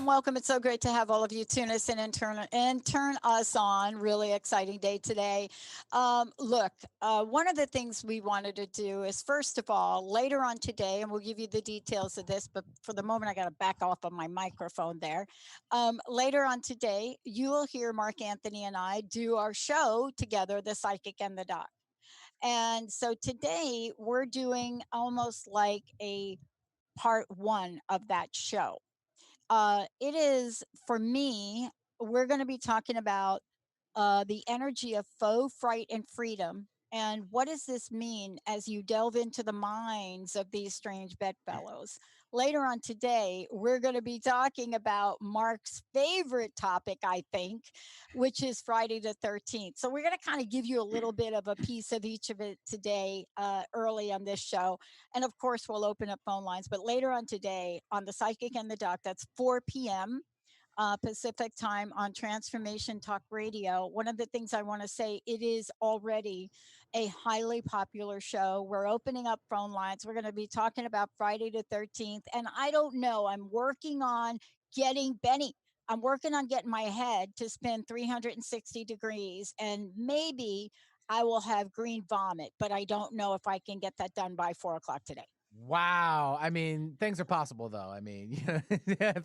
Welcome. It's so great to have all of you tune us in and turn us on. Really exciting day today. Look, one of the things we wanted to do is, first of all, later on today, and we'll give you the details of this, but for the moment, I got to back off on my microphone there. Later on today, you will hear Mark Anthony and I do our show together, The Psychic and the Doc. And so today we're doing almost like a part one of that show. It is, for me, we're going to be talking about the energy of faux, fright, and freedom. And what does this mean as you delve into the minds of these strange bedfellows? Later on today, we're going to be talking about Mark's favorite topic, I think, which is Friday the 13th. So we're going to kind of give you a little bit of a piece of each of it today, early on this show. And of course, we'll open up phone lines. But later on today, on The Psychic and the Doc, that's 4 p.m. Pacific time on Transformation Talk Radio. One of the things I want to say, it is already a highly popular show. We're opening up phone lines. We're going to be talking about Friday the 13th. And I don't know, I'm working on getting Benny. I'm working on getting my head to spin 360 degrees, and maybe I will have green vomit, but I don't know if I can get that done by 4 o'clock today. Wow. I mean, things are possible, though. I mean,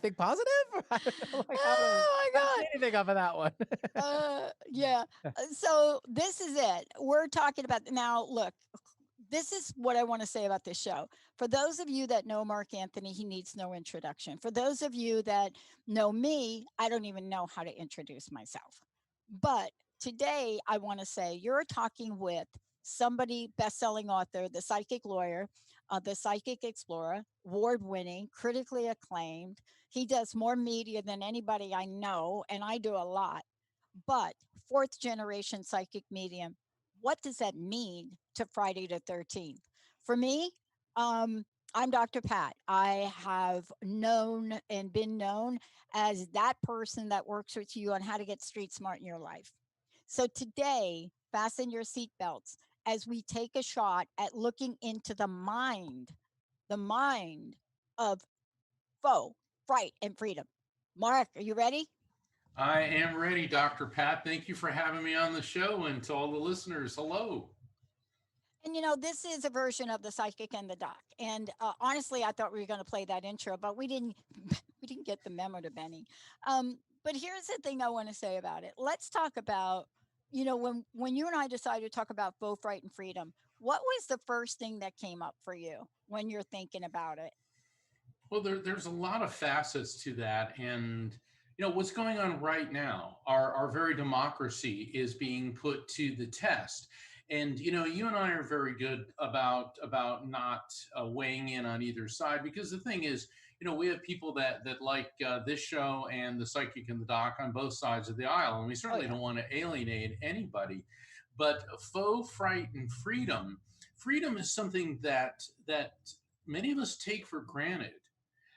think positive? I don't know, Oh my God. Anything off of that one. Yeah. So this is it. We're talking about now. Look, this is what I want to say about this show. For those of you that know Mark Anthony, he needs no introduction. For those of you that know me, I don't even know how to introduce myself. But today I want to say you're talking with somebody, best-selling author, the psychic lawyer, the psychic explorer, award-winning, critically acclaimed. He does more media than anybody I know, and I do a lot. But fourth generation psychic medium, what does that mean to Friday the 13th? For me, I'm Dr. Pat. I have known and been known as that person that works with you on how to get street smart in your life. So today, fasten your seatbelts as we take a shot at looking into the mind of foe, fright, and freedom. Mark, are you ready? I am ready, Dr. Pat. Thank you for having me on the show, and to all the listeners, hello. And this is a version of the psychic and the doc. And honestly, I thought we were going to play that intro, but we didn't. We didn't get the memo to Benny. But here's the thing I want to say about it. Let's talk about, when you and I decided to talk about faux, fright, and freedom. What was the first thing that came up for you when you're thinking about it? Well, there's a lot of facets to that, and what's going on right now. Our very democracy is being put to the test. And you and I are very good about not weighing in on either side, because the thing is, we have people that like this show and the psychic and the doc on both sides of the aisle, and we Oh certainly yeah. don't want to alienate anybody. But faux fright and freedom is something that many of us take for granted.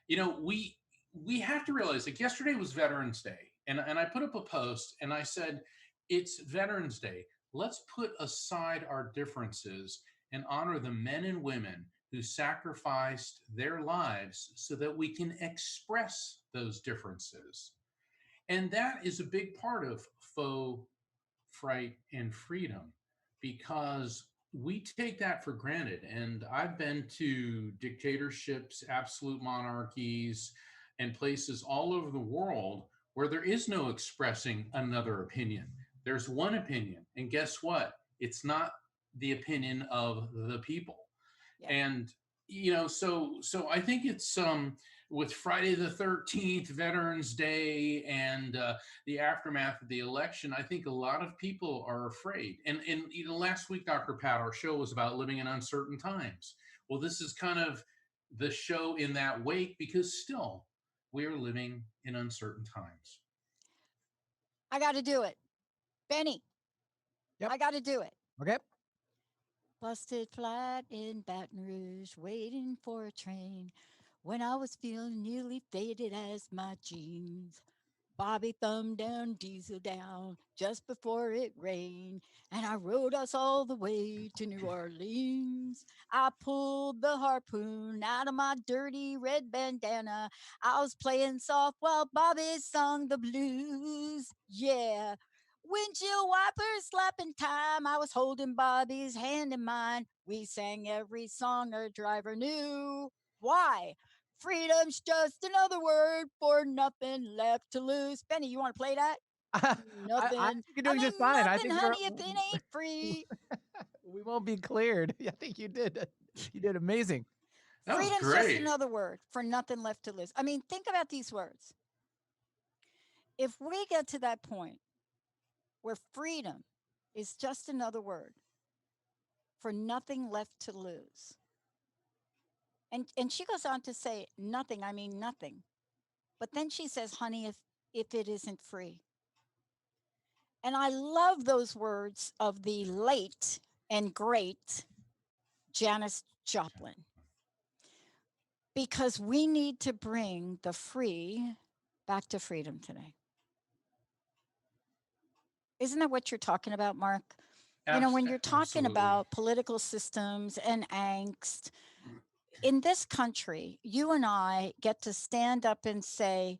We have to realize, like, yesterday was Veterans Day, and I put up a post and I said, it's Veterans Day. Let's put aside our differences and honor the men and women who sacrificed their lives so that we can express those differences. And that is a big part of faux fright and freedom, because we take that for granted. And I've been to dictatorships, absolute monarchies, and places all over the world where there is no expressing another opinion. There's one opinion. And guess what? It's not the opinion of the people. Yeah. And so I think it's with Friday the 13th, Veterans Day, and the aftermath of the election, I think a lot of people are afraid. And last week, Dr. Pat, our show was about living in uncertain times. Well, this is kind of the show in that wake, because still we are living in uncertain times. I got to do it. Benny. Yep. I got to do it. Okay. Busted flat in Baton Rouge, waiting for a train. When I was feeling nearly faded as my jeans, Bobby thumbed down, diesel down, just before it rained, and I rode us all the way to New Orleans. I pulled the harpoon out of my dirty red bandana. I was playing soft while Bobby sung the blues. Yeah. Windshield wipers slapping time. I was holding Bobby's hand in mine. We sang every song our driver knew. Why? Freedom's just another word for nothing left to lose. Benny, you want to play that? I Nothing. think you're doing just fine. I Nothing, think honey, if it ain't free. we won't be cleared. I think you did. You did amazing. That was Freedom's just great. another word for nothing left to lose. I mean, think about these words. If we get to that point where freedom is just another word for nothing left to lose. And she goes on to say, nothing, I mean nothing. But then she says, honey, if it isn't free. And I love those words of the late and great Janis Joplin, because we need to bring the free back to freedom today. Isn't that what you're talking about, Mark? When you're talking Absolutely. about political systems and angst in this country, you and I get to stand up and say,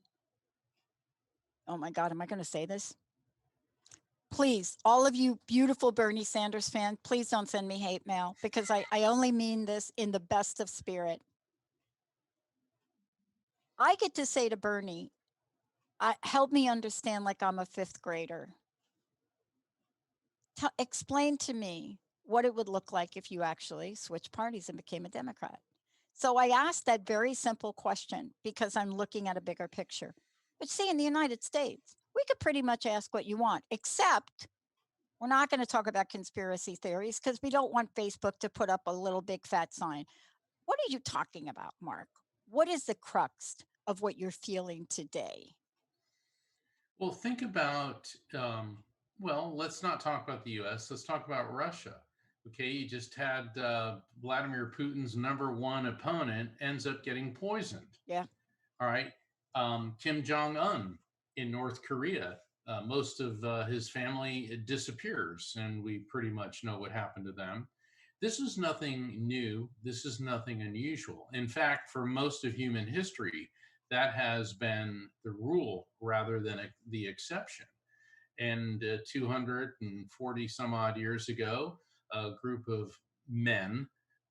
oh my God, am I going to say this? Please, all of you beautiful Bernie Sanders fans, please don't send me hate mail, because I only mean this in the best of spirit. I get to say to Bernie, help me understand like I'm a fifth grader. Explain to me what it would look like if you actually switched parties and became a Democrat. So I asked that very simple question because I'm looking at a bigger picture. But see, in the United States, we could pretty much ask what you want, except we're not going to talk about conspiracy theories because we don't want Facebook to put up a little big fat sign. What are you talking about, Mark? What is the crux of what you're feeling today? Well, think about, let's not talk about the US. Let's talk about Russia. Okay, you just had Vladimir Putin's number one opponent ends up getting poisoned. Yeah. All right. Kim Jong-un in North Korea, most of his family disappears, and we pretty much know what happened to them. This is nothing new. This is nothing unusual. In fact, for most of human history, that has been the rule rather than the exception. And 240 some odd years ago, a group of men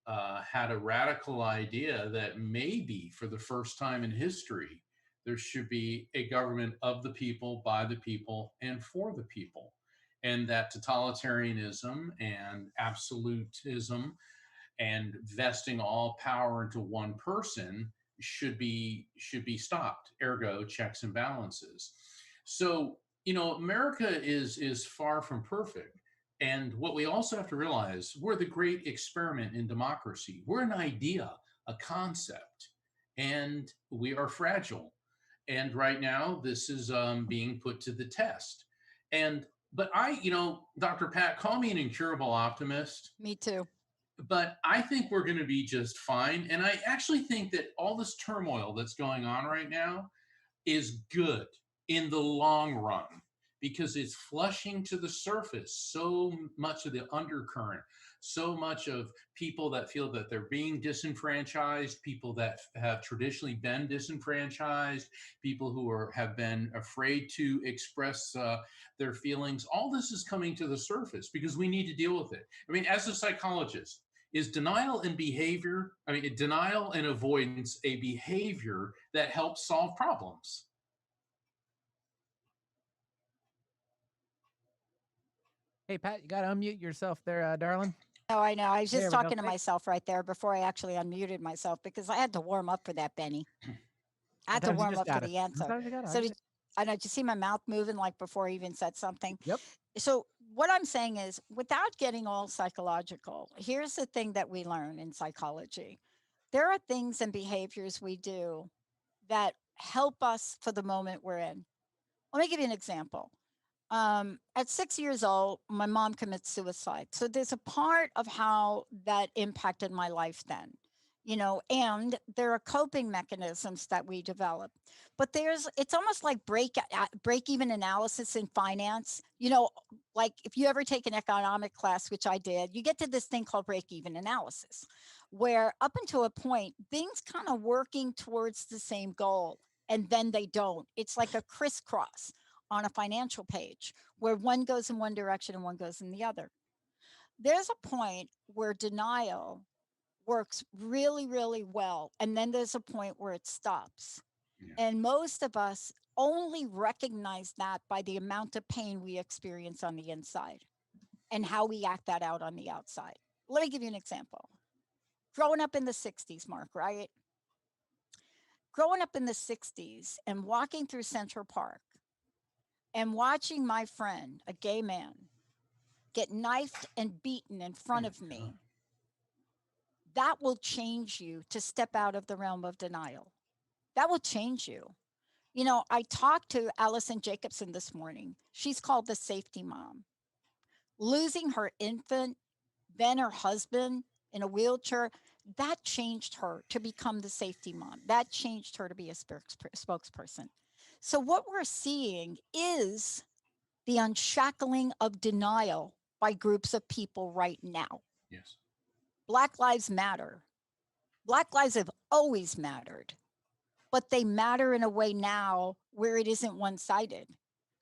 had a radical idea that maybe for the first time in history, there should be a government of the people, by the people, and for the people. And that totalitarianism and absolutism and vesting all power into one person should be stopped. Ergo, checks and balances. So, America is far from perfect. And what we also have to realize, we're the great experiment in democracy. We're an idea, a concept. and we are fragile. And right now, this is being put to the test. And but Dr. Pat, call me an incurable optimist, Me too. but I think we're going to be just fine. And I actually think that all this turmoil that's going on right now is good in the long run because it's flushing to the surface so much of the undercurrent, so much of people that feel that they're being disenfranchised, people that have traditionally been disenfranchised, people who have been afraid to express their feelings. All this is coming to the surface because we need to deal with it. I mean, as a psychologist, is denial and behavior, I mean, denial and avoidance a behavior that helps solve problems? Hey, Pat, you got to unmute yourself there, darling. Oh, I know. I was There just we go. talking to myself right there before I actually unmuted myself because I had to warm up for that, Benny. I had to Sometimes you warm just up for gotta. the answer. Sometimes you gotta. So I know, did you see my mouth moving like before I even said something? Yep. So what I'm saying is, without getting all psychological, here's the thing that we learn in psychology. There are things and behaviors we do that help us for the moment we're in. Let me give you an example. At 6 years old, my mom commits suicide. So there's a part of how that impacted my life then, and there are coping mechanisms that we develop. But it's almost like break even analysis in finance. Like if you ever take an economic class, which I did, you get to this thing called break even analysis, where up until a point, things kind of working towards the same goal, and then they don't. It's like a crisscross on a financial page where one goes in one direction and one goes in the other. There's a point where denial works really, really well. And then there's a point where it stops. Yeah. And most of us only recognize that by the amount of pain we experience on the inside and how we act that out on the outside. Let me give you an example. Growing up in the 60s, Mark, right? Growing up in the 60s and walking through Central Park and watching my friend, a gay man, get knifed and beaten in front of me, that will change you to step out of the realm of denial. That will change you. I talked to Allison Jacobson this morning. She's called the safety mom. Losing her infant, then her husband in a wheelchair, that changed her to become the safety mom. That changed her to be a spokesperson. So what we're seeing is the unshackling of denial by groups of people right now. Yes. Black lives matter. Black lives have always mattered, but they matter in a way now where it isn't one-sided.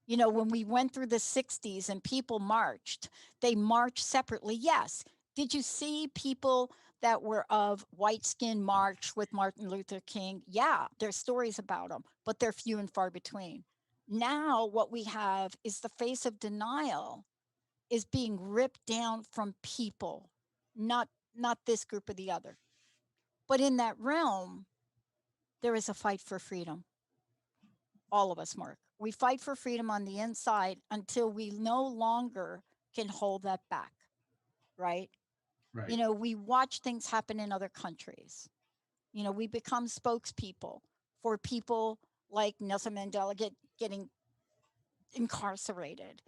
When we went through the 60s and people marched, they marched separately. Yes. Did you see people that were of white skin march with Martin Luther King? Yeah, there's stories about them, but they're few and far between. Now what we have is the face of denial is being ripped down from people, not this group or the other. But in that realm, there is a fight for freedom. All of us, Mark. We fight for freedom on the inside until we no longer can hold that back, right? Right. We watch things happen in other countries. We become spokespeople for people like Nelson Mandela getting incarcerated.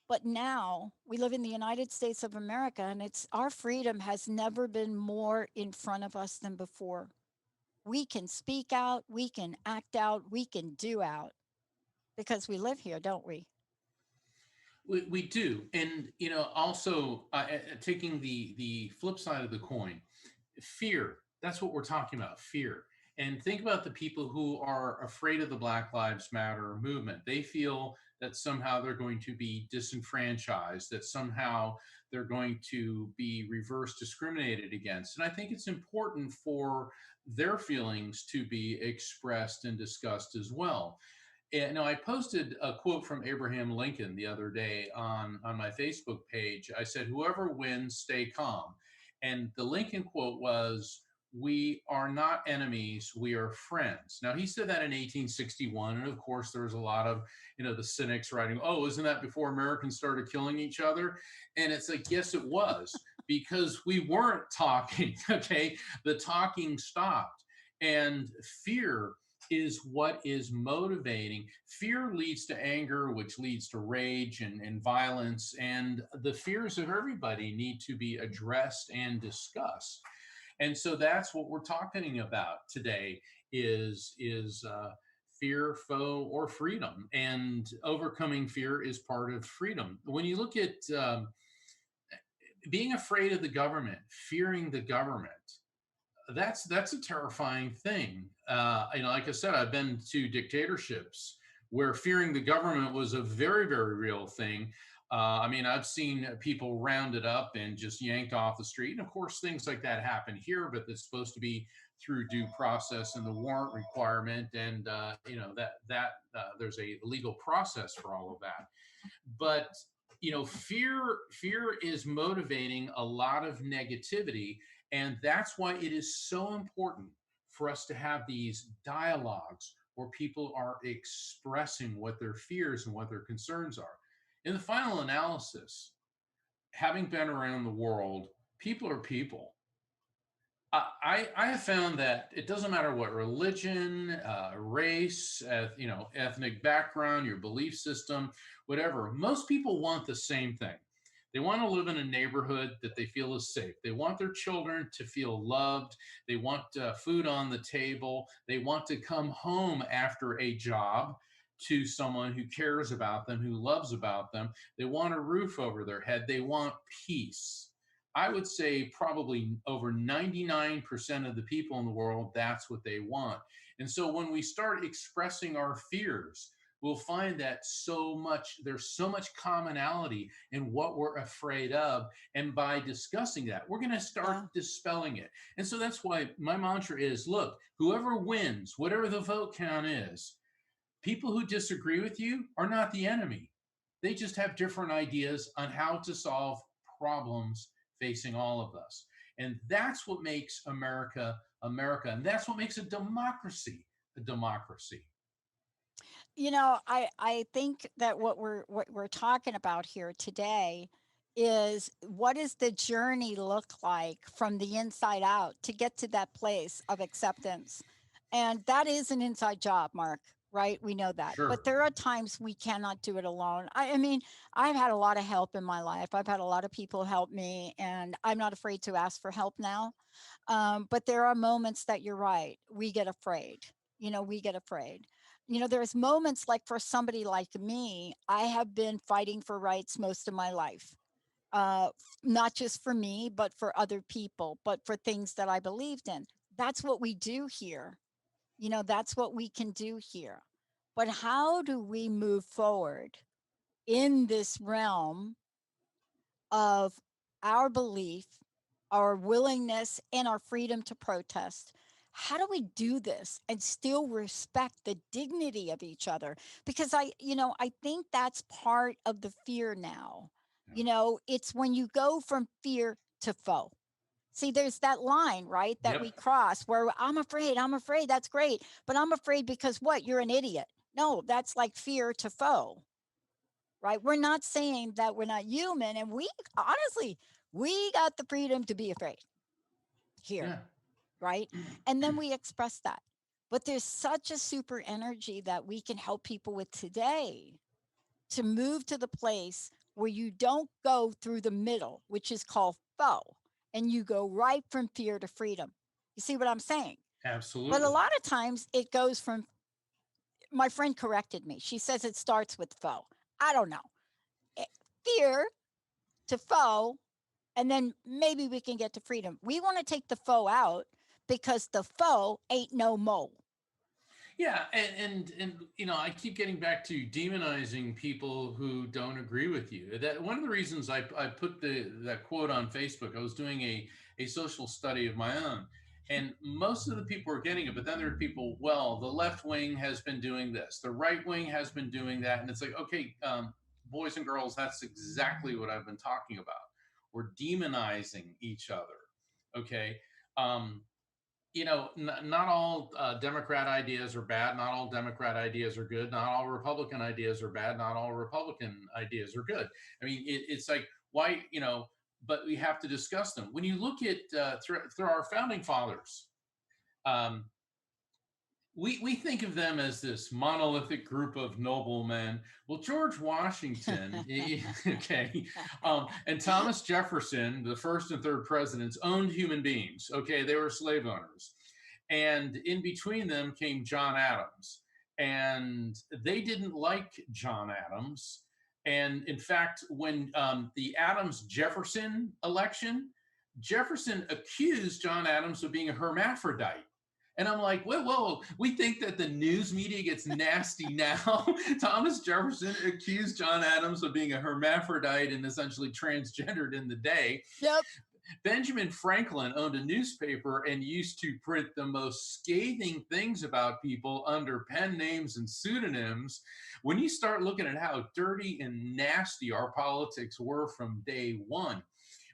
But now we live in the United States of America, and our freedom has never been more in front of us than before. We can speak out, we can act out, we can do out because we live here, don't we? We do. And, also taking the flip side of the coin, fear. That's what we're talking about, fear. And think about the people who are afraid of the Black Lives Matter movement. They feel that somehow they're going to be disenfranchised, that somehow they're going to be reverse discriminated against. And I think it's important for their feelings to be expressed and discussed as well. And now I posted a quote from Abraham Lincoln the other day on my Facebook page. I said, "Whoever wins, stay calm." And the Lincoln quote was, "We are not enemies, we are friends." Now he said that in 1861, and of course there was a lot of the cynics writing, "Oh, isn't that before Americans started killing each other?" And it's like, yes, it was, because we weren't talking. Okay, the talking stopped. And fear is what is motivating. Fear leads to anger, which leads to rage and violence. And the fears of everybody need to be addressed and discussed. And so that's what we're talking about today is fear, foe, or freedom. And overcoming fear is part of freedom. When you look at being afraid of the government, fearing the government, that's a terrifying thing. Like I said, I've been to dictatorships where fearing the government was a very, very real thing. I've seen people rounded up and just yanked off the street, and of course, things like that happen here. But it's supposed to be through due process and the warrant requirement, and there's a legal process for all of that. But fear is motivating a lot of negativity, and that's why it is so important for us to have these dialogues where people are expressing what their fears and what their concerns are. In the final analysis, having been around the world, people are people. I have found that it doesn't matter what religion, race, ethnic background, your belief system, whatever. Most people want the same thing. They want to live in a neighborhood that they feel is safe. They want their children to feel loved. They want food on the table. They want to come home after a job to someone who cares about them, who loves about them. They want a roof over their head. They want peace. I would say probably over 99% of the people in the world, that's what they want. And so when we start expressing our fears, we'll find that there's so much commonality in what we're afraid of. And by discussing that, we're going to start dispelling it. And so that's why my mantra is, look, whoever wins, whatever the vote count is, people who disagree with you are not the enemy. They just have different ideas on how to solve problems facing all of us. And that's what makes America America. And that's what makes a democracy a democracy. I think that what we're talking about here today is, what does the journey look like from the inside out to get to that place of acceptance? And that is an inside job, Mark, right? We know that. Sure. But there are times we cannot do it alone. I mean, I've had a lot of help in my life. I've had a lot of people help me, and I'm not afraid to ask for help now. But there are moments that you're right. We get afraid. We get afraid. There's moments like, for somebody like me, I have been fighting for rights most of my life. Not just for me, but for other people, but for things that I believed in. That's what we do here. That's what we can do here. But how do we move forward in this realm of our belief, our willingness, and our freedom to protest? How do we do this and still respect the dignity of each other? Because I think that's part of the fear now. It's when you go from fear to foe. See, there's that line, right, that we Yep. cross where I'm afraid, that's great. But I'm afraid because what? You're an idiot. No, that's like fear to foe, right? We're not saying that we're not human. And we honestly, we got the freedom to be afraid here, Yeah. right? And then we express that. But there's such a super energy that we can help people with today to move to the place where you don't go through the middle, which is called foe, and you go right from fear to freedom. You see what I'm saying? But a Absolutely. lot of times it goes from, my friend corrected me. She says it starts with foe. I don't know. Eh, Fear to foe, and then maybe we can get to freedom. We want to take the foe out because the foe ain't no mo. Yeah, and I keep getting back to demonizing people who don't agree with you. That one of the reasons I put that quote on Facebook. I was doing a social study of my own, and most of the people were getting it. But then there are people. Well, the left wing has been doing this, the right wing has been doing that, and it's like, okay, boys and girls, that's exactly what I've been talking about. We're demonizing each other. Okay. Um, not all Democrat ideas are bad. Not all Democrat ideas are good. Not all Republican ideas are bad. Not all Republican ideas are good. I mean, it's like, why, but we have to discuss them. When you look at through our founding fathers, um, we think of them as this monolithic group of noblemen. Well, George Washington, okay, and Thomas Jefferson, the first and third presidents, owned human beings. Okay, they were slave owners, and in between them came John Adams, and they didn't like John Adams. And in fact, when the Adams Jefferson election, Jefferson accused John Adams of being a hermaphrodite. And I'm like, whoa, whoa, we think that the news media gets nasty now. Thomas Jefferson accused John Adams of being a hermaphrodite and essentially transgendered in the day. Yep. Benjamin Franklin owned a newspaper and used to print the most scathing things about people under pen names and pseudonyms. When you start looking at how dirty and nasty our politics were from day one.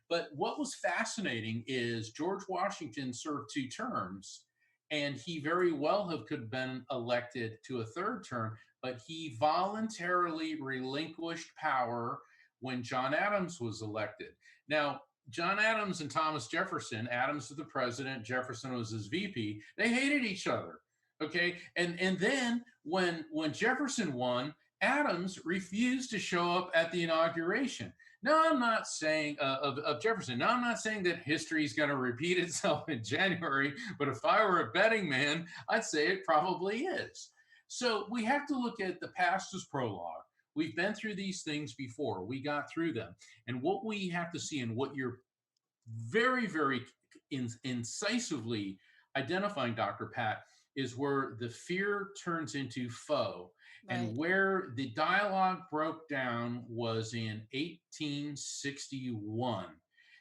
But what was fascinating is George Washington served 2 terms, and he very well could have been elected to a third term, but he voluntarily relinquished power when John Adams was elected. Now, John Adams and Thomas Jefferson, Adams was the president, Jefferson was his VP, they hated each other. Okay. And then when Jefferson won, Adams refused to show up at the inauguration. Now, I'm not saying of Jefferson. Now, I'm not saying that history is going to repeat itself in January, but if I were a betting man, I'd say it probably is. So we have to look at the past as prologue. We've been through these things before. We got through them. And what we have to see, and what you're very, very incisively identifying, Dr. Pat, is where the fear turns into foe. Right. And where the dialogue broke down was in 1861.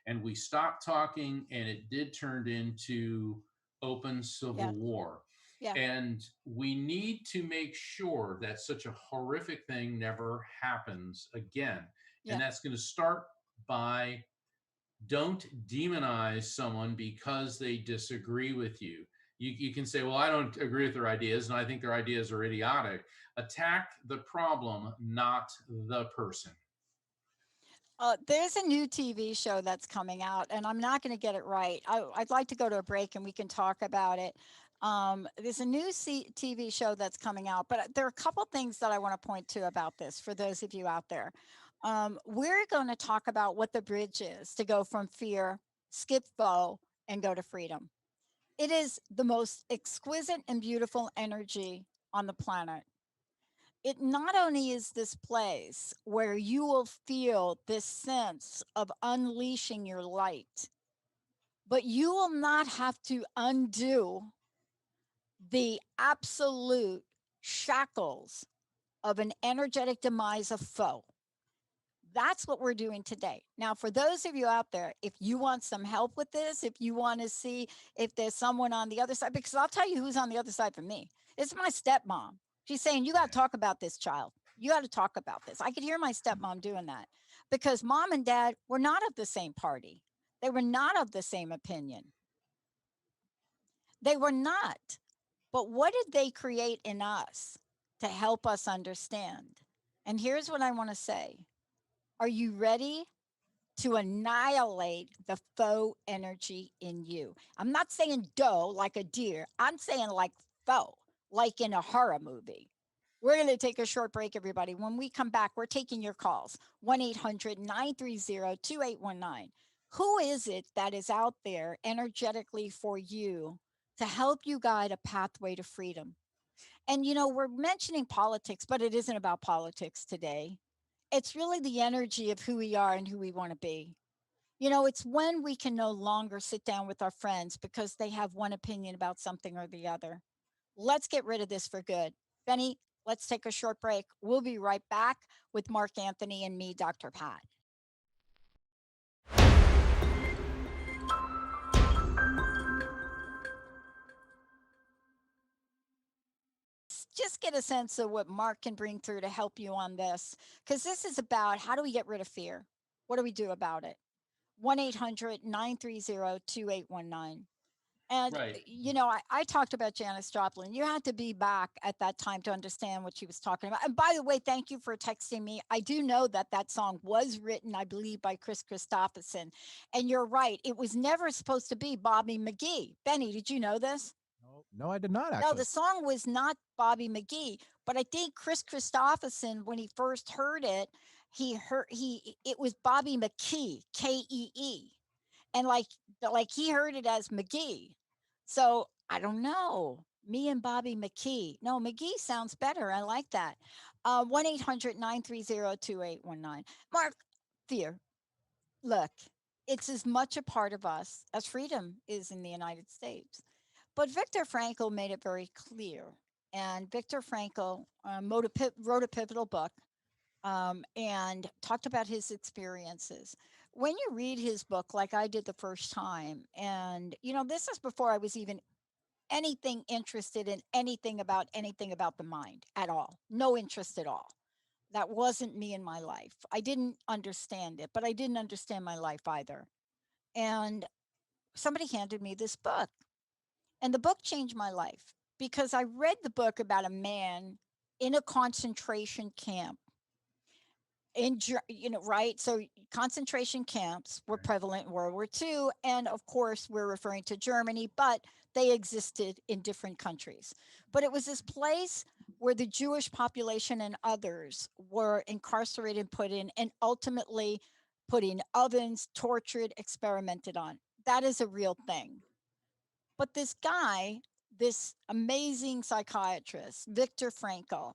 And we stopped talking, and it did turn into open civil war. Yeah. And we need to make sure that such a horrific thing never happens again. Yeah. And that's going to start by, don't demonize someone because they disagree with you. You can say, well, I don't agree with their ideas, and I think their ideas are idiotic. Attack the problem, not the person. There's a new TV show that's coming out, and I'm not going to get it right. I'd like to go to a break and we can talk about it. There's a new TV show that's coming out, but there are a couple things that I want to point to about this for those of you out there. We're going to talk about what the bridge is to go from fear, skip foe, and go to freedom. It is the most exquisite and beautiful energy on the planet. It not only is this place where you will feel this sense of unleashing your light, but you will not have to undo the absolute shackles of an energetic demise of foe. That's what we're doing today. Now, for those of you out there, if you want some help with this, if you want to see if there's someone on the other side, because I'll tell you who's on the other side for me. It's my stepmom. She's saying, you got to talk about this, child. You got to talk about this. I could hear my stepmom doing that because mom and dad were not of the same party. They were not of the same opinion. They were not. But what did they create in us to help us understand? And here's what I want to say. Are you ready to annihilate the foe energy in you? I'm not saying doe like a deer. I'm saying like foe, like in a horror movie. We're going to take a short break, everybody. When we come back, we're taking your calls. 1-800-930-2819. Who is it that is out there energetically for you to help you guide a pathway to freedom? And, you know, we're mentioning politics, but it isn't about politics today. It's really the energy of who we are and who we want to be. You know, it's when we can no longer sit down with our friends because they have one opinion about something or the other. Let's get rid of this for good. Benny, let's take a short break. We'll be right back with Mark Anthony and me, Dr. Pat. Just get a sense of what Mark can bring through to help you on this, because this is about how do we get rid of fear? What do we do about it? 1-800-930-2819. And, Right. you know, I talked about Janis Joplin. You had to be back at that time to understand what she was talking about. And by the way, thank you for texting me. I do know that that song was written, I believe, by Chris Christopherson. And you're right. It was never supposed to be Bobby McGee. Benny, did you know this? Nope. No, I did not No, actually. the song was not Bobby McGee, but I think Chris Christopherson, when he first heard it, he it was Bobby McKee, Kee, and like he heard it as McGee. So I don't know. Me and Bobby McKee. No, McGee sounds better. I like that. 1-800-930-2819. Mark, fear. Look, it's as much a part of us as freedom is in the United States. But Victor Frankl made it very clear. And Victor Frankl wrote a pivotal book and talked about his experiences. When you read his book, like I did the first time, and this is before I was even anything interested in anything about the mind at all, no interest at all. That wasn't me in my life. I didn't understand it, but I didn't understand my life either. And somebody handed me this book, and the book changed my life because I read the book about a man in a concentration camp right? So concentration camps were prevalent in World War II. And of course, we're referring to Germany, but they existed in different countries. But it was this place where the Jewish population and others were incarcerated, put in, and ultimately put in ovens, tortured, experimented on. That is a real thing. But this guy, this amazing psychiatrist, Victor Frankl,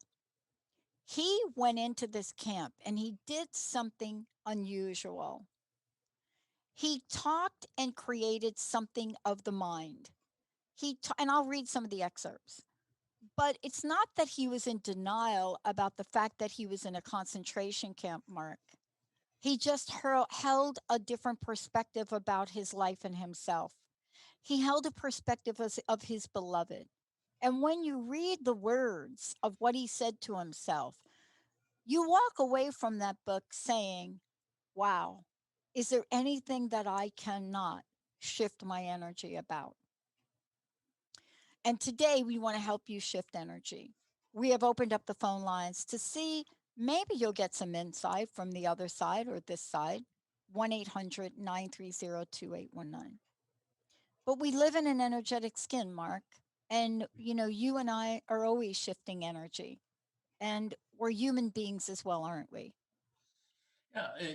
he went into this camp and he did something unusual. He talked and created something of the mind. And I'll read some of the excerpts. But it's not that he was in denial about the fact that he was in a concentration camp, Mark. He just held a different perspective about his life and himself. He held a perspective of his beloved. And when you read the words of what he said to himself, you walk away from that book saying, wow, is there anything that I cannot shift my energy about? And today we want to help you shift energy. We have opened up the phone lines to see maybe you'll get some insight from the other side or this side. 1-800-930-2819. But we live in an energetic skin, Mark. And, you and I are always shifting energy. And we're human beings as well, aren't we?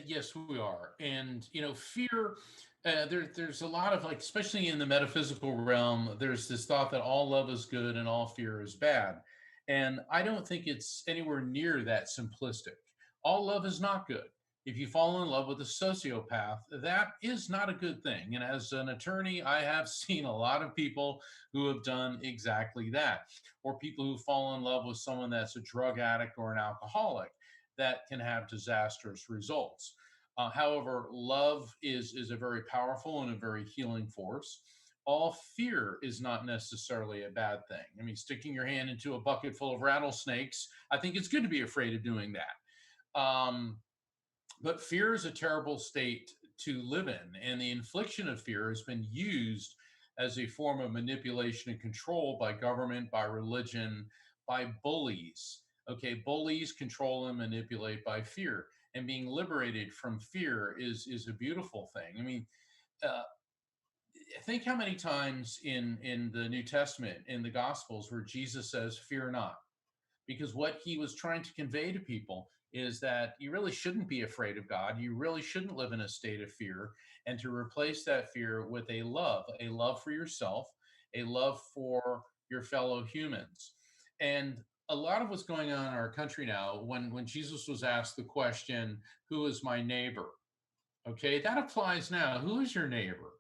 Yes, we are. And, fear, there's a lot of like, especially in the metaphysical realm, there's this thought that all love is good and all fear is bad. And I don't think it's anywhere near that simplistic. All love is not good. If you fall in love with a sociopath, that is not a good thing. And as an attorney, I have seen a lot of people who have done exactly that, or people who fall in love with someone that's a drug addict or an alcoholic that can have disastrous results. However, love is a very powerful and a very healing force. All fear is not necessarily a bad thing. I mean, sticking your hand into a bucket full of rattlesnakes, I think it's good to be afraid of doing that. But fear is a terrible state to live in, and the infliction of fear has been used as a form of manipulation and control by government, by religion, by bullies. Okay, bullies control and manipulate by fear, and being liberated from fear is a beautiful thing. I mean, uh, think how many times in the New Testament, in the Gospels, where Jesus says, "Fear not." Because what he was trying to convey to people is that you really shouldn't be afraid of God. You really shouldn't live in a state of fear, and to replace that fear with a love for yourself, a love for your fellow humans. And a lot of what's going on in our country now, when Jesus was asked the question, "Who is my neighbor?" Okay, that applies now. Who is your neighbor?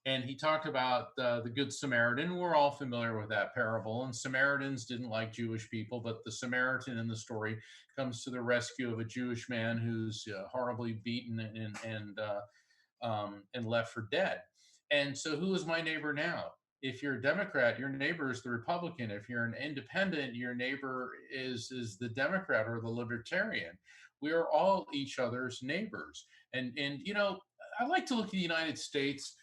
And he talked about the Good Samaritan. We're all familiar with that parable. And Samaritans didn't like Jewish people, but the Samaritan in the story comes to the rescue of a Jewish man who's horribly beaten and left for dead. And so, who is my neighbor now? If you're a Democrat, your neighbor is the Republican. If you're an independent, your neighbor is the Democrat or the Libertarian. We are all each other's neighbors. And I like to look at the United States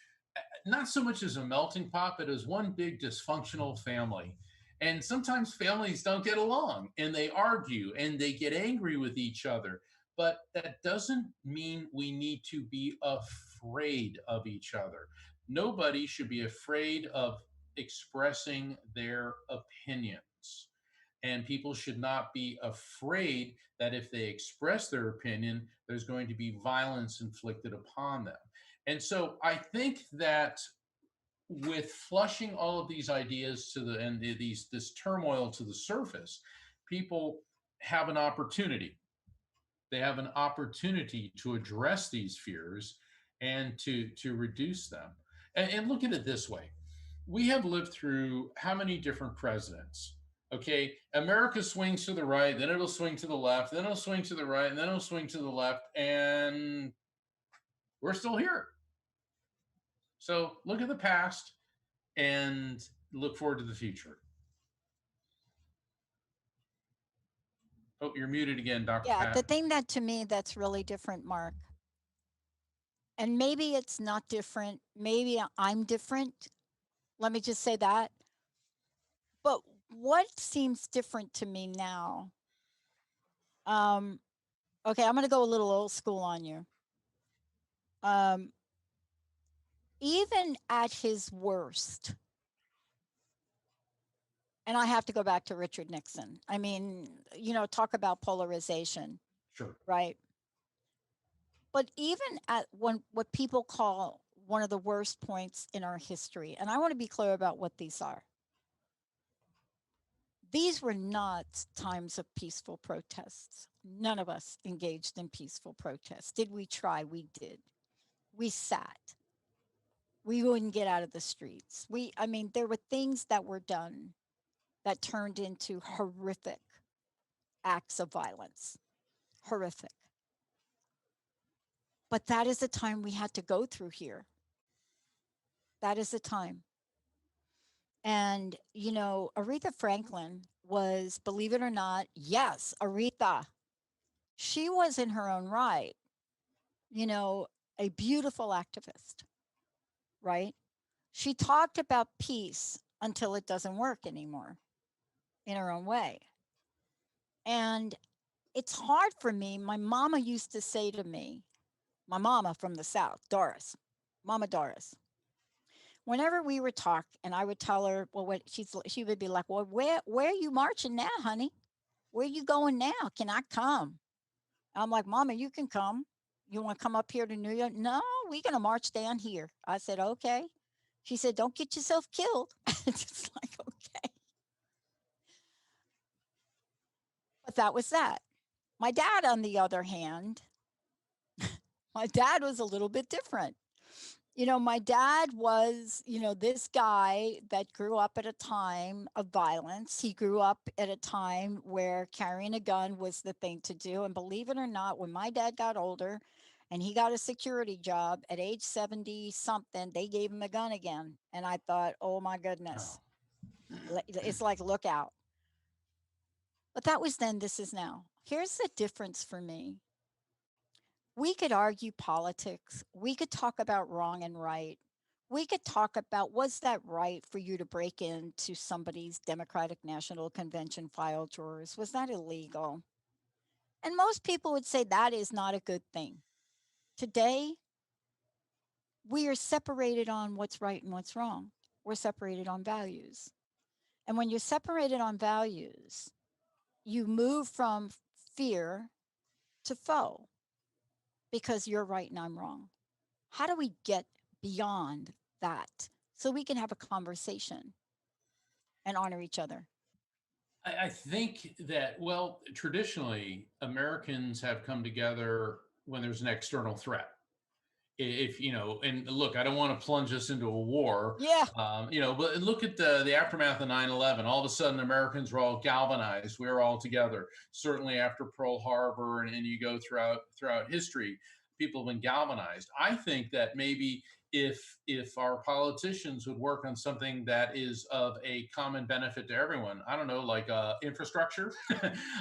not so much as a melting pot, but as one big dysfunctional family. And sometimes families don't get along and they argue and they get angry with each other. But that doesn't mean we need to be afraid of each other. Nobody should be afraid of expressing their opinions. And people should not be afraid that if they express their opinion, there's going to be violence inflicted upon them. And so I think that with flushing all of these ideas to the and these this turmoil to the surface, people have an opportunity. They have an opportunity to address these fears and to reduce them. And look at it this way: we have lived through how many different presidents? Okay, America swings to the right, then it'll swing to the left, then it'll swing to the right, and then it'll swing to the left, and we're still here. So look at the past and look forward to the future. Oh, you're muted again, Dr. Yeah, the Pat. thing that to me that's really different, Mark, and maybe it's not different, maybe I'm different. Let me just say that. But what seems different to me now? Um, okay, I'm going to go a little old school on you. Um, even at his worst, and I have to go back to Richard Nixon. I mean, talk about polarization, Sure. right? But even at what people call one of the worst points in our history, and I want to be clear about what these are. These were not times of peaceful protests. None of us engaged in peaceful protests. Did we try? We did. We sat. We wouldn't get out of the streets. I mean, there were things that were done that turned into horrific acts of violence. Horrific. But that is the time we had to go through here. That is the time. And, Aretha Franklin was, believe it or not, yes, Aretha. She was in her own right, a beautiful activist, right? She talked about peace until it doesn't work anymore in her own way. And it's hard for me. My mama used to say to me, my mama from the South, Doris, Mama Doris, whenever we would talk and I would tell her, well, she would be like, well, where are you marching now, honey? Where are you going now? Can I come? I'm like, Mama, you can come. You want to come up here to New York? No, we're going to march down here. I said, okay. She said, don't get yourself killed. Just like, okay. But that was that. My dad, on the other hand, my dad was a little bit different. My dad was, this guy that grew up at a time of violence. He grew up at a time where carrying a gun was the thing to do. And believe it or not, when my dad got older and he got a security job at age 70 something, they gave him a gun again. And I thought, oh my goodness, it's like, look out. But that was then, this is now. Here's the difference for me. We could argue politics. We could talk about wrong and right. We could talk about, was that right for you to break into somebody's Democratic National Convention file drawers? Was that illegal? And most people would say that is not a good thing. Today, we are separated on what's right and what's wrong. We're separated on values. And when you're separated on values, you move from fear to foe because you're right and I'm wrong. How do we get beyond that so we can have a conversation and honor each other? I think that, well, traditionally, Americans have come together when there's an external threat. If and look, I don't want to plunge us into a war. Yeah. But look at the aftermath of 9/11. All of a sudden, Americans were all galvanized. We were all together. Certainly after Pearl Harbor, and you go throughout history, people have been galvanized. I think that maybe if our politicians would work on something that is of a common benefit to everyone, I don't know, like infrastructure,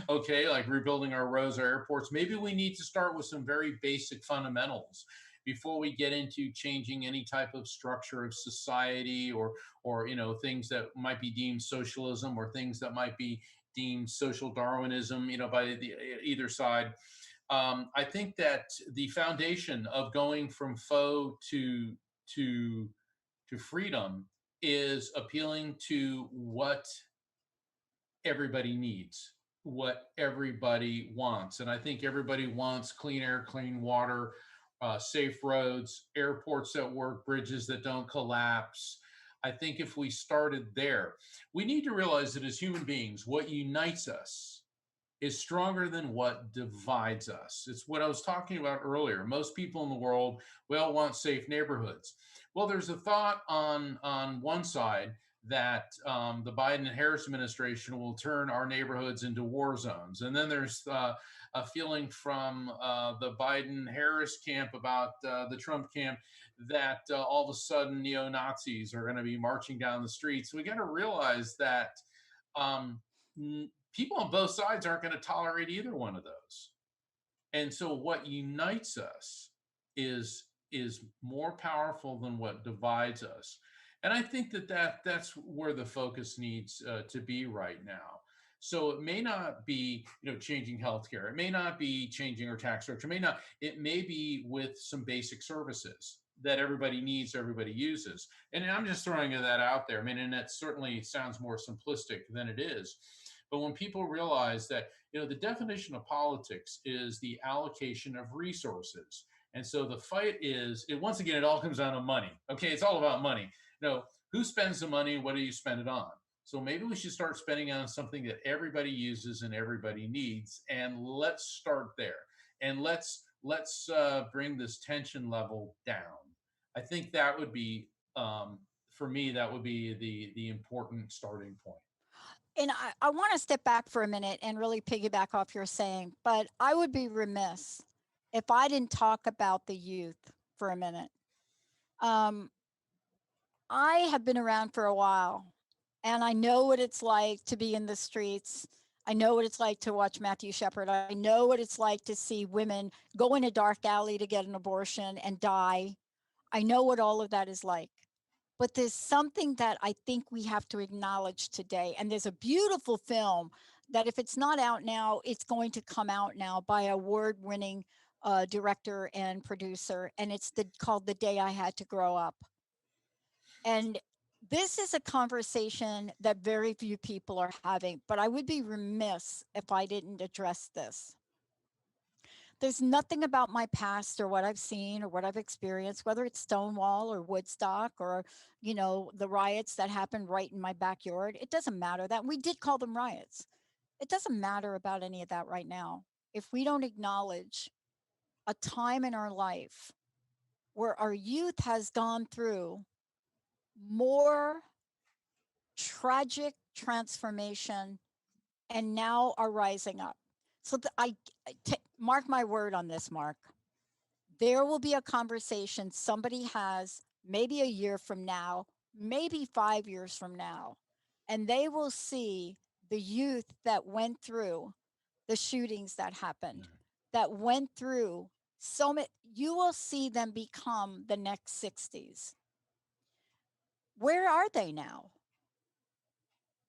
okay, like rebuilding our roads, our airports. Maybe we need to start with some very basic fundamentals before we get into changing any type of structure of society, or things that might be deemed socialism, or things that might be deemed social Darwinism, by either side. I think that the foundation of going from foe to freedom is appealing to what everybody needs, what everybody wants. And I think everybody wants clean air, clean water, safe roads, airports that work, bridges that don't collapse. I think if we started there, we need to realize that as human beings, what unites us is stronger than what divides us. It's what I was talking about earlier. Most people in the world, we all want safe neighborhoods. Well, there's a thought on one side that the Biden and Harris administration will turn our neighborhoods into war zones, and then there's a feeling from the Biden Harris camp about the Trump camp that all of a sudden neo Nazis are going to be marching down the streets. We got to realize that um, people on both sides aren't going to tolerate either one of those. And so what unites us is more powerful than what divides us. And I think that's where the focus needs to be right now. So it may not be, changing healthcare. It may not be changing our tax structure. It may not. It may be with some basic services that everybody needs, everybody uses. And I'm just throwing that out there. I mean, and that certainly sounds more simplistic than it is. But when people realize that, the definition of politics is the allocation of resources. And so the fight is, once again, it all comes down to money. Okay, it's all about money. Who spends the money? What do you spend it on? So maybe we should start spending on something that everybody uses and everybody needs, and let's start there. And let's bring this tension level down. I think that would be, for me, that would be the important starting point. And I want to step back for a minute and really piggyback off your saying, but I would be remiss if I didn't talk about the youth for a minute. Um, I have been around for a while, and I know what it's like to be in the streets. I know what it's like to watch Matthew Shepard. I know what it's like to see women go in a dark alley to get an abortion and die. I know what all of that is like. But there's something that I think we have to acknowledge today. And there's a beautiful film that, if it's not out now, it's going to come out now by a award-winning director and producer. And it's called The Day I Had to Grow Up. And this is a conversation that very few people are having, but I would be remiss if I didn't address this. There's nothing about my past or what I've seen or what I've experienced, whether it's Stonewall or Woodstock or, the riots that happened right in my backyard. It doesn't matter that we did call them riots. It doesn't matter about any of that right now. If we don't acknowledge a time in our life where our youth has gone through more tragic transformation and now are rising up. So mark my word on this, Mark. There will be a conversation somebody has maybe a year from now, maybe 5 years from now, and they will see the youth that went through the shootings that happened, that went through so many. You will see them become the next 60s. Where are they now?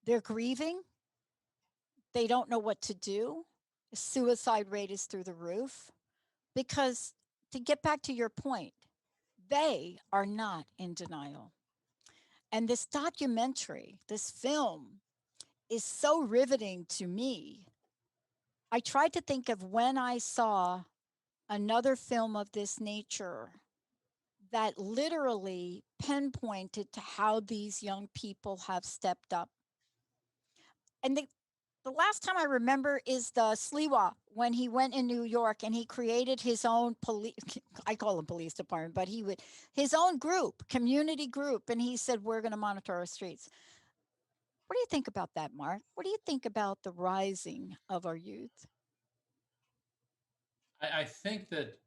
They're grieving. They don't know what to do. The suicide rate is through the roof. Because, to get back to your point, they are not in denial. And this documentary, this film, is so riveting to me. I tried to think of when I saw another film of this nature that literally pinpointed to how these young people have stepped up. And the last time I remember is the Sliwa, when he went in New York and he created his own police, I call him police department, but his own group, community group. And he said, we're going to monitor our streets. What do you think about that, Mark? What do you think about the rising of our youth? I think that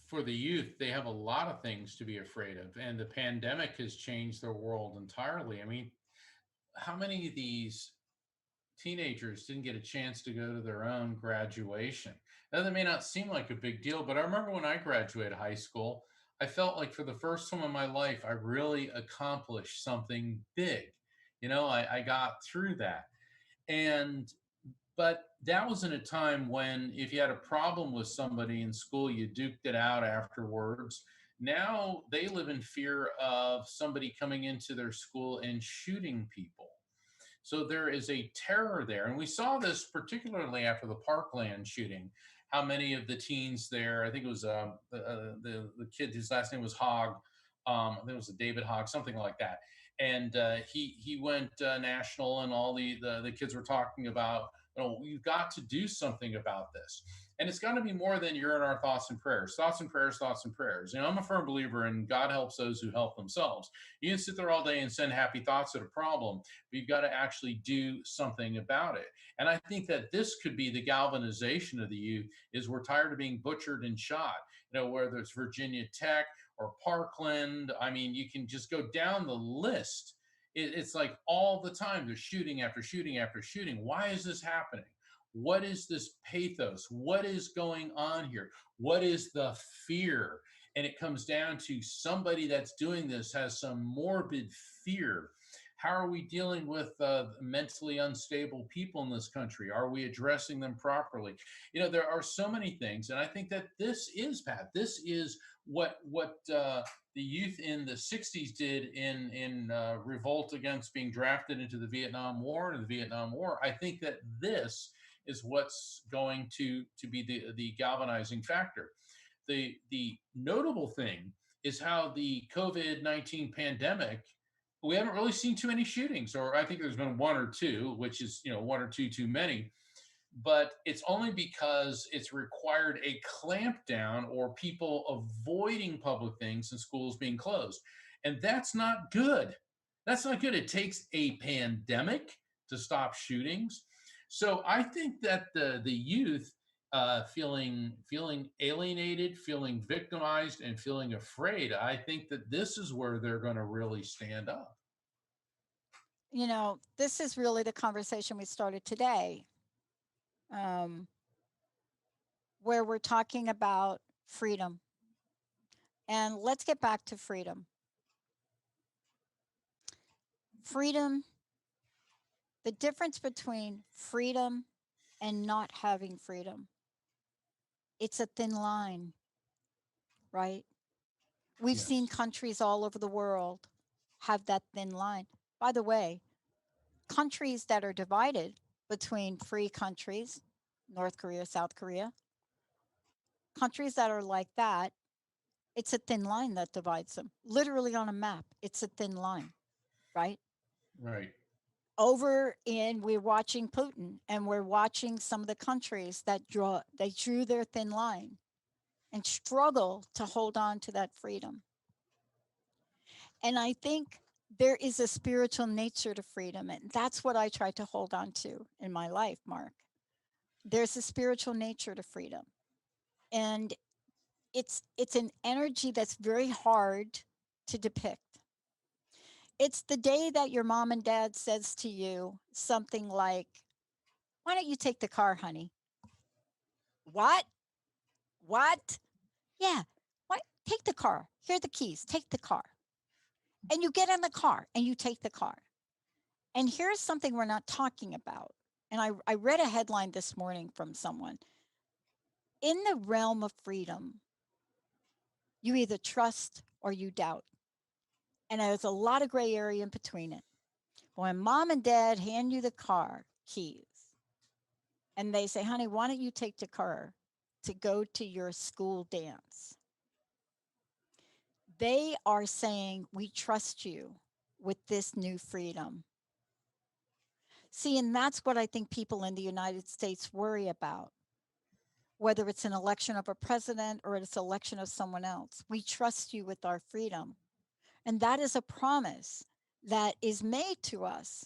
for the youth, they have a lot of things to be afraid of. And the pandemic has changed their world entirely. I mean, how many of these teenagers didn't get a chance to go to their own graduation? Now, that may not seem like a big deal, but I remember when I graduated high school, I felt like for the first time in my life, I really accomplished something big. I got through that. And but that was in a time when if you had a problem with somebody in school, you duked it out afterwards. Now they live in fear of somebody coming into their school and shooting people. So there is a terror there. And we saw this particularly after the Parkland shooting, how many of the teens there, I think it was the kid whose last name was Hogg, I think it was David Hogg, something like that. And he went national, and all the kids were talking about, you've got to do something about this. And it's got to be more than you're in our thoughts and prayers, thoughts and prayers, thoughts and prayers. I'm a firm believer in God helps those who help themselves. You can sit there all day and send happy thoughts at a problem, but you've got to actually do something about it. And I think that this could be the galvanization of the youth is we're tired of being butchered and shot, whether it's Virginia Tech or Parkland. I mean, you can just go down the list. It's like all the time there's shooting after shooting after shooting. Why is this happening? What is this pathos? What is going on here? What is the fear? And it comes down to somebody that's doing this has some morbid fear. How are we dealing with mentally unstable people in this country? Are we addressing them properly? There are so many things, and I think that this is, Pat. This is what the youth in the '60s did in revolt against being drafted into the Vietnam War and the Vietnam War. I think that this is what's going to be the galvanizing factor. The notable thing is how the COVID-19 pandemic, we haven't really seen too many shootings, or I think there's been one or two, which is, one or two too many. But it's only because it's required a clampdown or people avoiding public things and schools being closed. And that's not good. That's not good. It takes a pandemic to stop shootings. So I think that the youth feeling alienated, feeling victimized, and feeling afraid, I think that this is where they're going to really stand up. This is really the conversation we started today, where we're talking about freedom. And let's get back to freedom. Freedom, the difference between freedom and not having freedom, it's a thin line, right? We've Yes. seen countries all over the world have that thin line. By the way, countries that are divided between free countries, North Korea, South Korea, countries that are like that, it's a thin line that divides them. Literally on a map, it's a thin line, right? Right. We're watching Putin, and we're watching some of the countries that drew their thin line and struggle to hold on to that freedom. And I think there is a spiritual nature to freedom, and that's what I try to hold on to in my life, Mark. There's a spiritual nature to freedom, and it's an energy that's very hard to depict. It's the day that your mom and dad says to you something like, "Why don't you take the car, honey?" What? Yeah. What? Take the car. Here are the keys. Take the car. And you get in the car and you take the car. And here's something we're not talking about. And I read a headline this morning from someone. In the realm of freedom, you either trust or you doubt. And there's a lot of gray area in between it. When mom and dad hand you the car keys and they say, "Honey, why don't you take the car to go to your school dance?" They are saying, "We trust you with this new freedom." See, and that's what I think people in the United States worry about, whether it's an election of a president or it's an election of someone else. We trust you with our freedom. And that is a promise that is made to us.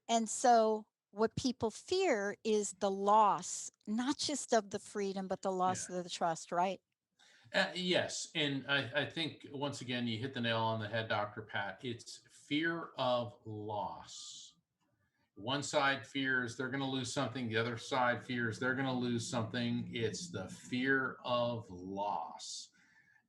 And so what people fear is the loss, not just of the freedom, but the loss of the trust, right? Yes. And I think, once again, you hit the nail on the head, Dr. Pat. It's fear of loss. One side fears they're going to lose something. The other side fears they're going to lose something. It's the fear of loss.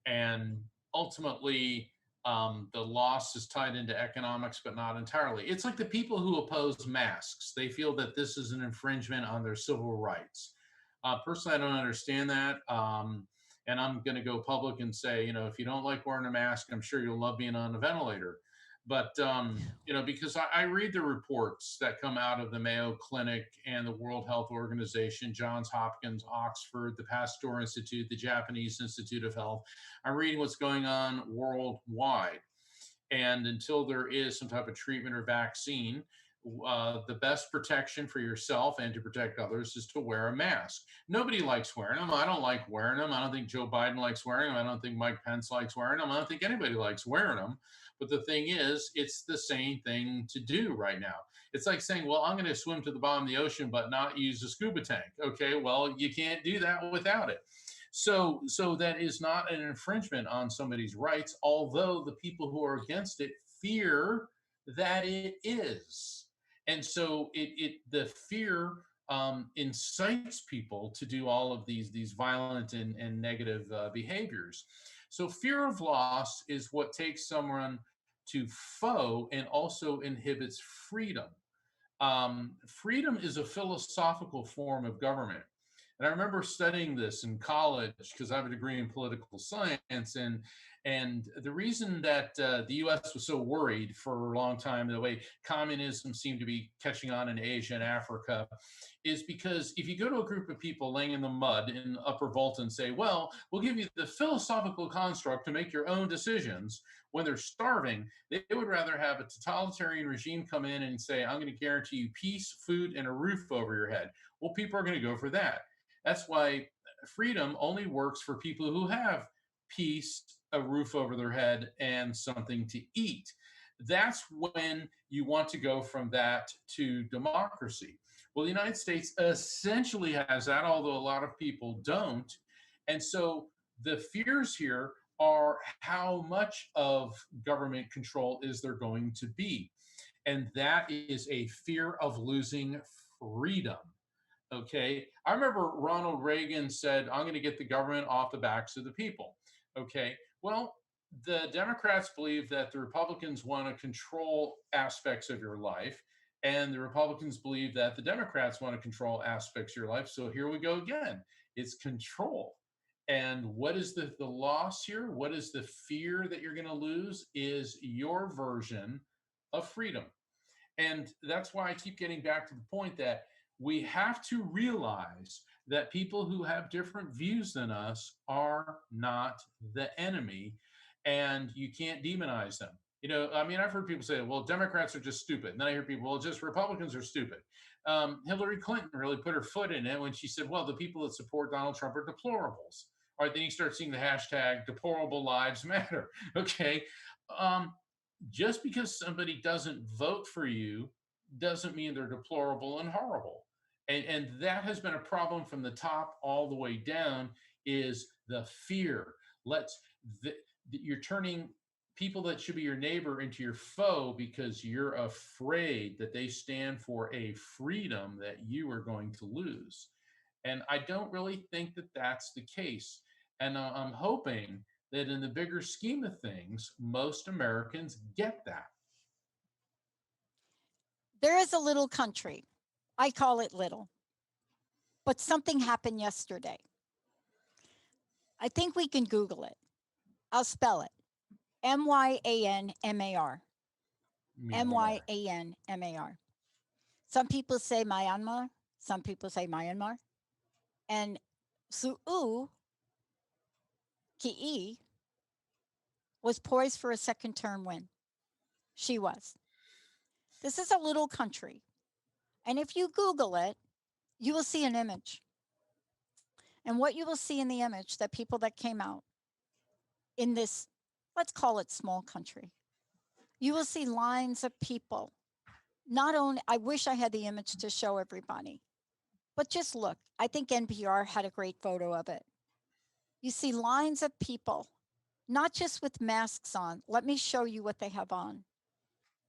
And ultimately, the loss is tied into economics, but not entirely. It's like the people who oppose masks. They feel that this is an infringement on their civil rights. Personally, I don't understand that. And I'm going to go public and say, if you don't like wearing a mask, I'm sure you'll love being on a ventilator. But, because I read the reports that come out of the Mayo Clinic and the World Health Organization, Johns Hopkins, Oxford, the Pasteur Institute, the Japanese Institute of Health. I'm reading what's going on worldwide. And until there is some type of treatment or vaccine, the best protection for yourself and to protect others is to wear a mask. Nobody likes wearing them. I don't like wearing them. I don't think Joe Biden likes wearing them. I don't think Mike Pence likes wearing them. I don't think anybody likes wearing them. But the thing is, it's the same thing to do right now. It's like saying, well, I'm going to swim to the bottom of the ocean, but not use a scuba tank. Okay, well, you can't do that without it. So that is not an infringement on somebody's rights, although the people who are against it fear that it is. And so the fear incites people to do all of these violent and negative behaviors. So fear of loss is what takes someone to foe and also inhibits freedom. Freedom is a philosophical form of government. And I remember studying this in college because I have a degree in political science. And the reason that the US was so worried for a long time, the way communism seemed to be catching on in Asia and Africa, is because if you go to a group of people laying in the mud in Upper Volta and say, well, we'll give you the philosophical construct to make your own decisions when they're starving, they would rather have a totalitarian regime come in and say, I'm going to guarantee you peace, food, and a roof over your head. Well, people are going to go for that. That's why freedom only works for people who have peace, a roof over their head, and something to eat. That's when you want to go from that to democracy. Well, the United States essentially has that, although a lot of people don't. And so the fears here are how much of government control is there going to be? And that is a fear of losing freedom. Okay. I remember Ronald Reagan said, I'm going to get the government off the backs of the people. Okay. Well, the Democrats believe that the Republicans want to control aspects of your life, and the Republicans believe that the Democrats want to control aspects of your life. So here we go again. It's control. And what is the loss here? What is the fear that you're going to lose is your version of freedom. And that's why I keep getting back to the point that we have to realize that people who have different views than us are not the enemy, and you can't demonize them. I've heard people say, well, Democrats are just stupid. And then I hear people, well, just Republicans are stupid. Hillary Clinton really put her foot in it when she said, well, the people that support Donald Trump are deplorables. All right, then you start seeing the hashtag deplorable lives matter. Okay. Just because somebody doesn't vote for you doesn't mean they're deplorable and horrible. And that has been a problem from the top all the way down, is the fear. You're turning people that should be your neighbor into your foe because you're afraid that they stand for a freedom that you are going to lose. And I don't really think that that's the case. And I'm hoping that in the bigger scheme of things, most Americans get that. There is a little country. I call it little. But something happened yesterday. I think we can Google it. I'll spell it. Myanmar. Myanmar. Some people say Myanmar. Some people say Myanmar. And Su'u Ki'i was poised for a second term win. She was. This is a little country. And if you Google it, you will see an image. And what you will see in the image, that people that came out in this, let's call it small country, you will see lines of people. Not only, I wish I had the image to show everybody, but just look. I think NPR had a great photo of it. You see lines of people, not just with masks on. Let me show you what they have on.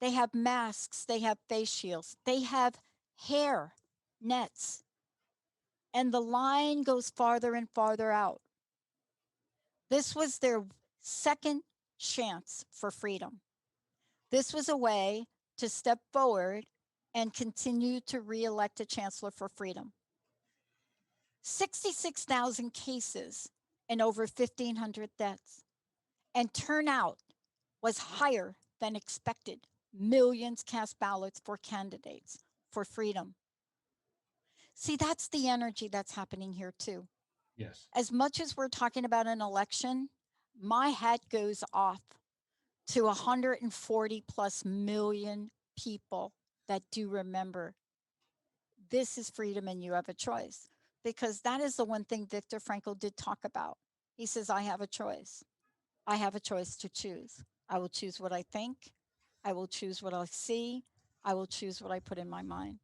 They have masks, they have face shields, they have hair nets, and the line goes farther and farther out. This was their second chance for freedom. This was a way to step forward and continue to re-elect a chancellor for freedom. 66,000 cases and over 1,500 deaths. And turnout was higher than expected. Millions cast ballots for candidates for freedom. See, that's the energy that's happening here too. Yes. As much as we're talking about an election, my hat goes off to 140 plus million people that do remember this is freedom and you have a choice. Because that is the one thing Victor Frankl did talk about. He says, I have a choice. I have a choice to choose. I will choose what I think. I will choose what I see. I will choose what I put in my mind.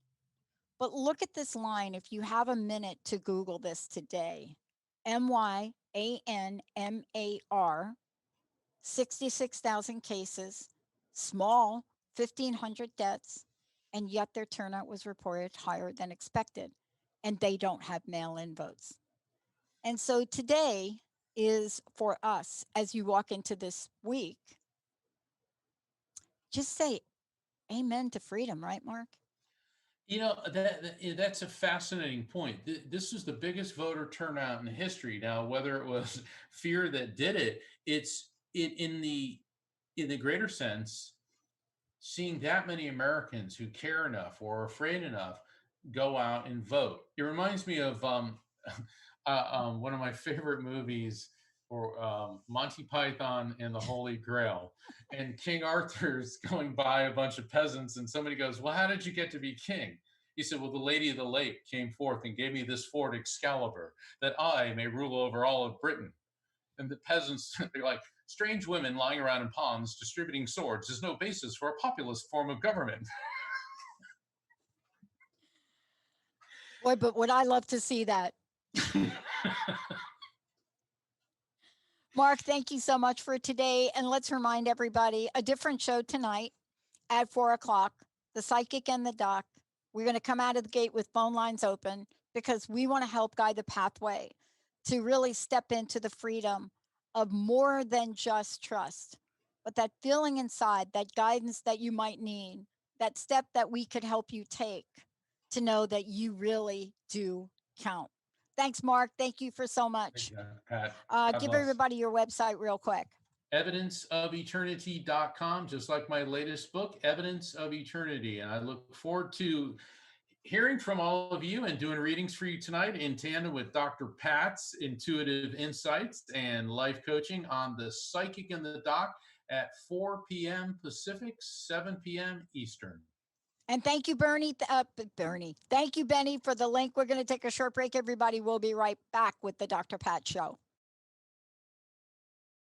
But look at this line. If you have a minute to Google this today, MYANMAR, 66,000 cases, small, 1,500 deaths, and yet their turnout was reported higher than expected. And they don't have mail in votes. And so today is for us as you walk into this week, just say amen to freedom, right, Mark? That's a fascinating point. This is the biggest voter turnout in history. Now, whether it was fear that did it, it's in the greater sense, seeing that many Americans who care enough or are afraid enough go out and vote. It reminds me of one of my favorite movies, or Monty Python and the Holy Grail. And King Arthur's going by a bunch of peasants, and somebody goes, "Well, how did you get to be king?" He said, "Well, the Lady of the Lake came forth and gave me this sword Excalibur, that I may rule over all of Britain." And the peasants, they're like, "Strange women lying around in ponds distributing swords is no basis for a populist form of government." Boy, but would I love to see that. Mark, thank you so much for today. And let's remind everybody a different show tonight at 4 o'clock, The Psychic and the Doc. We're going to come out of the gate with phone lines open because we want to help guide the pathway to really step into the freedom of more than just trust, but that feeling inside, that guidance that you might need, that step that we could help you take to know that you really do count. Thanks, Mark. Thank you for so much. Thank you, Pat. God Give bless. everybody your website real quick. Evidenceofeternity.com, just like my latest book, Evidence of Eternity. And I look forward to hearing from all of you and doing readings for you tonight in tandem with Dr. Pat's intuitive insights and life coaching on The Psychic and the Doc at 4 p.m. Pacific, 7 p.m. Eastern. And thank you, Bernie. Bernie. Thank you, Benny, for the link. We're going to take a short break, everybody. We'll be right back with the Dr. Pat Show.